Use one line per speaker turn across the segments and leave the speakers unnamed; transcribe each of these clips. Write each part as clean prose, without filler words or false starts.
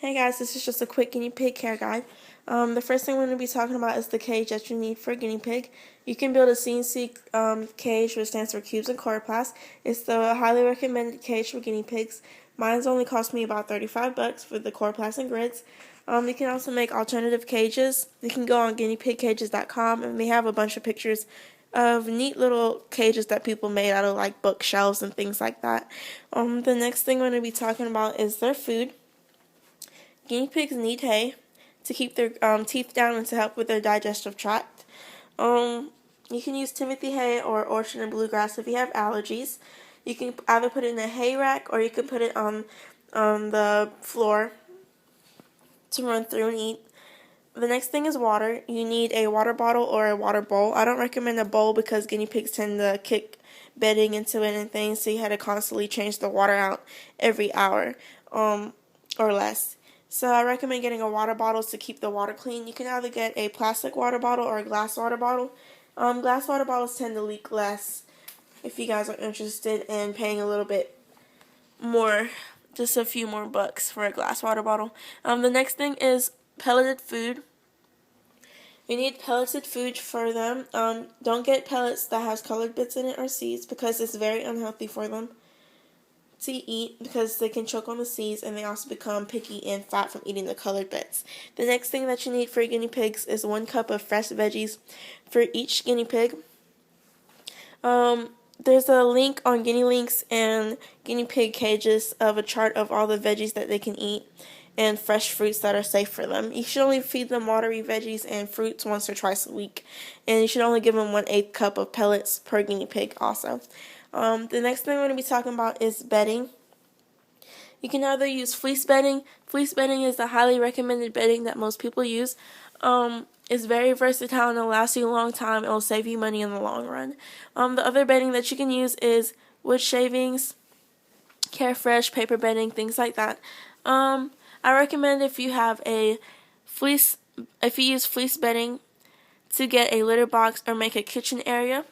Hey guys, this is just a quick guinea pig care guide. The first thing we're going to be talking about is the cage that you need for a guinea pig. You can build a CNC cage, which stands for cubes and coroplast. It's the highly recommended cage for guinea pigs. Mine's only cost me about $35 for the coroplast and grids. You can also make alternative cages. You can go on guineapigcages.com and they have a bunch of pictures of neat little cages that people made out of like bookshelves and things like that. The next thing we're going to be talking about is their food. Guinea pigs need hay to keep their teeth down and to help with their digestive tract. You can use Timothy hay or orchard and bluegrass if you have allergies. You can either put it in a hay rack or you can put it on the floor to run through and eat. The next thing is water. You need a water bottle or a water bowl. I don't recommend a bowl because guinea pigs tend to kick bedding into it and things, so you had to constantly change the water out every hour or less. So I recommend getting a water bottle to keep the water clean. You can either get a plastic water bottle or a glass water bottle. Glass water bottles tend to leak less if you guys are interested in paying a little bit more, just a few more bucks for a glass water bottle. The next thing is pelleted food. You need pelleted food for them. Don't get pellets that has colored bits in it or seeds because it's very unhealthy for them to eat because they can choke on the seeds and they also become picky and fat from eating the colored bits. The next thing that you need for guinea pigs is 1 cup of fresh veggies for each guinea pig. There's a link on Guinea Links and Guinea Pig Cages of a chart of all the veggies that they can eat and fresh fruits that are safe for them. You should only feed them watery veggies and fruits once or twice a week, and you should only give them 1/8 cup of pellets per guinea pig also. The next thing we're going to be talking about is bedding. You can either use fleece bedding. Fleece bedding is the highly recommended bedding that most people use. It's very versatile and it'll last you a long time. It'll save you money in the long run. The other bedding that you can use is wood shavings, Carefresh, paper bedding, things like that. I recommend if you use fleece bedding to get a litter box or make a kitchen area,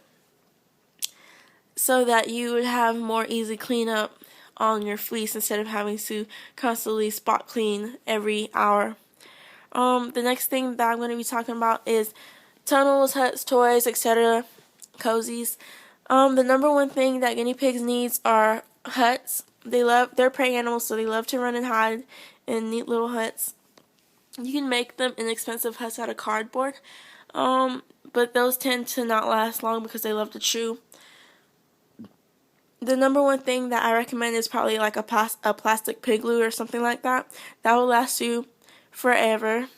so that you would have more easy cleanup on your fleece instead of having to constantly spot clean every hour. The next thing that I'm going to be talking about is tunnels, huts, toys, etc., cozies. The number one thing that guinea pigs needs are huts. They're prey animals, so they love to run and hide in neat little huts. You can make them inexpensive huts out of cardboard, but those tend to not last long because they love to chew. The number one thing that I recommend is probably like a plastic pig glue or something like that. That will last you forever,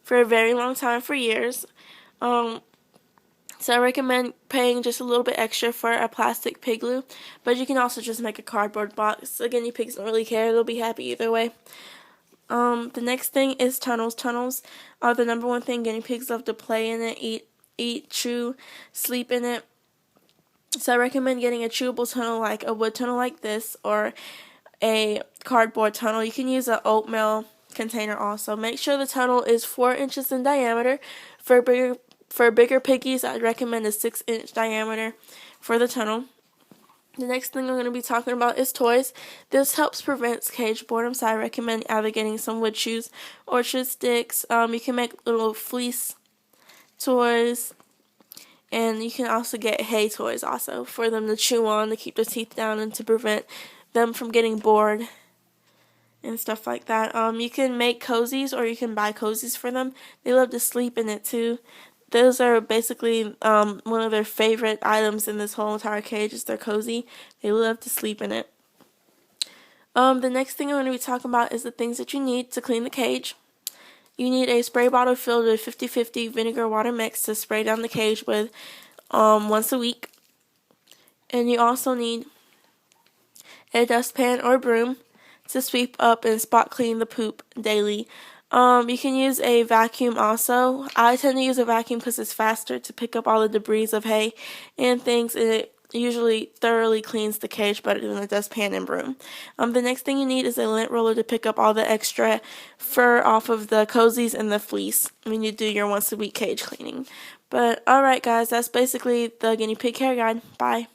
for a very long time, for years. So I recommend paying just a little bit extra for a plastic pig glue, but you can also just make a cardboard box. The guinea pigs don't really care. They'll be happy either way. The next thing is tunnels. Tunnels are the number one thing. Guinea pigs love to play in it, eat, chew, sleep in it. So I recommend getting a chewable tunnel, like a wood tunnel like this, or a cardboard tunnel. You can use an oatmeal container also. Make sure the tunnel is 4 inches in diameter. For bigger piggies, I'd recommend a 6-inch diameter for the tunnel. The next thing I'm going to be talking about is toys. This helps prevent cage boredom, so I recommend either getting some wood shoes, orchard sticks. You can make little fleece toys. And you can also get hay toys also for them to chew on, to keep their teeth down, and to prevent them from getting bored and stuff like that. You can make cozies or you can buy cozies for them. They love to sleep in it too. Those are basically one of their favorite items in this whole entire cage is their cozy. They love to sleep in it. The next thing I'm going to be talking about is the things that you need to clean the cage. You need a spray bottle filled with 50-50 vinegar water mix to spray down the cage with once a week. And you also need a dustpan or broom to sweep up and spot clean the poop daily. You can use a vacuum also. I tend to use a vacuum because it's faster to pick up all the debris of hay and things, and it usually thoroughly cleans the cage better than a dustpan and broom. The next thing you need is a lint roller to pick up all the extra fur off of the cozies and the fleece when you do your once a week cage cleaning. But alright guys, that's basically the guinea pig care guide. Bye.